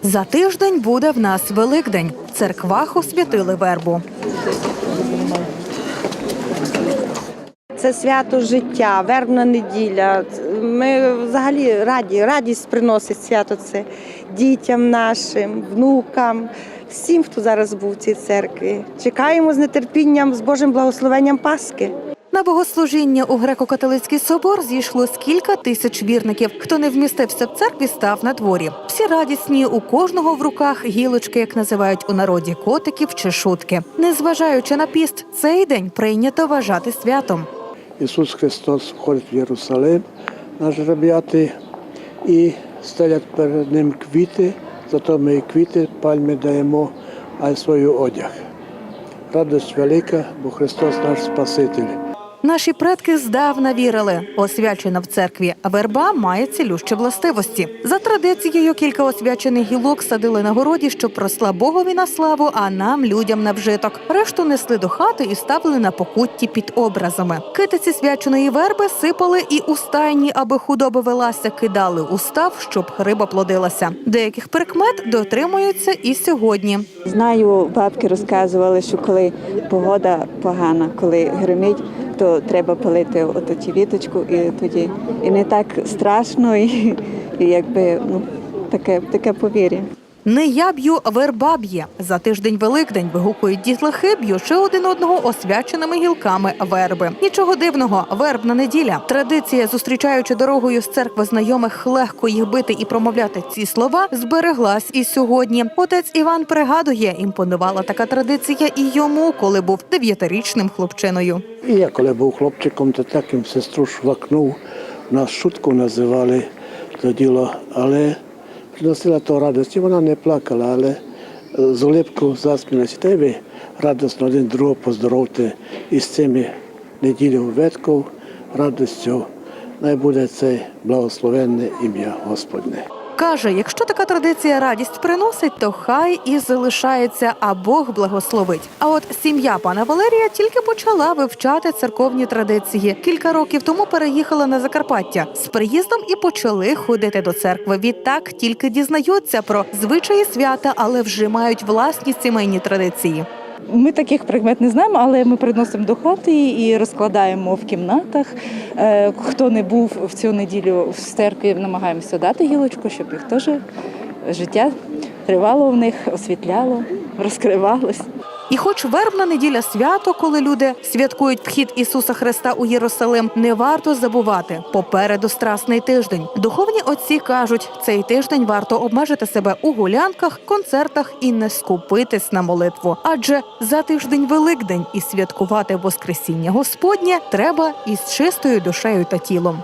За тиждень буде в нас Великдень. В церквах освятили вербу. Це свято життя, вербна неділя. Ми взагалі радість приносить свято це дітям нашим, внукам, всім, хто зараз був в цій церкві. Чекаємо з нетерпінням, з Божим благословенням Пасхи. На богослужіння у греко-католицький собор зійшло кілька тисяч вірників. Хто не вмістився в церкві, став на дворі. Всі радісні, у кожного в руках гілочки, як називають у народі, котиків чи шутки. Незважаючи на піст, цей день прийнято вважати святом. Ісус Христос входить в Єрусалим на жреб'яти і стелять перед ним квіти, зато ми і квіти, пальми даємо, а й свою одяг. Радість велика, бо Христос наш Спаситель. Наші предки здавна вірили, освячена в церкві верба має цілющі властивості. За традицією, кілька освячених гілок садили на городі, щоб росла Богові на славу, а нам, людям, на вжиток. Решту несли до хати і ставили на покутті під образами. Китиці свяченої верби сипали і у стайні, аби худоба велася, кидали у став, щоб риба плодилася. Деяких прикмет дотримуються і сьогодні. Знаю, бабки розказували, що коли погода погана, коли гримить, то треба палити оту віточку, і тоді і не так страшно, і якби таке повір'я. Не я б'ю, верба б'є. За тиждень Великдень вигукують дітлахи, б'ючи один одного освяченими гілками верби. Нічого дивного, вербна неділя. Традиція, зустрічаючи дорогою з церкви знайомих, легко їх бити і промовляти ці слова, збереглась і сьогодні. Отець Іван пригадує, імпонувала така традиція і йому, коли був 9-річним хлопчиною. І я, коли був хлопчиком, то так їм сестру швакнув. Нас шутку називали це діло, але приносила то радість. І вона не плакала, але з улипкою засміялася. Та й ви радісно один другого поздоровте із цими неділю ветків, радістю. Най буде це благословенне ім'я Господне. Каже, якщо така традиція радість приносить, то хай і залишається, а Бог благословить. А от сім'я пана Валерія тільки почала вивчати церковні традиції. Кілька років тому переїхала на Закарпаття. З приїздом і почали ходити до церкви. Відтак тільки дізнаються про звичаї свята, але вже мають власні сімейні традиції. Ми таких прикмет не знаємо, але ми приносимо до хати і розкладаємо в кімнатах. Хто не був в цю неділю в церкві, намагаємося дати гілочку, щоб їх теж життя тривало в них, освітляло, розкривалось. І хоч вербна неділя свято, коли люди святкують вхід Ісуса Христа у Єрусалим, не варто забувати – попереду Страсний тиждень. Духовні отці кажуть, цей тиждень варто обмежити себе у гулянках, концертах і не скупитись на молитву. Адже за тиждень Великдень і святкувати Воскресіння Господнє треба із чистою душею та тілом.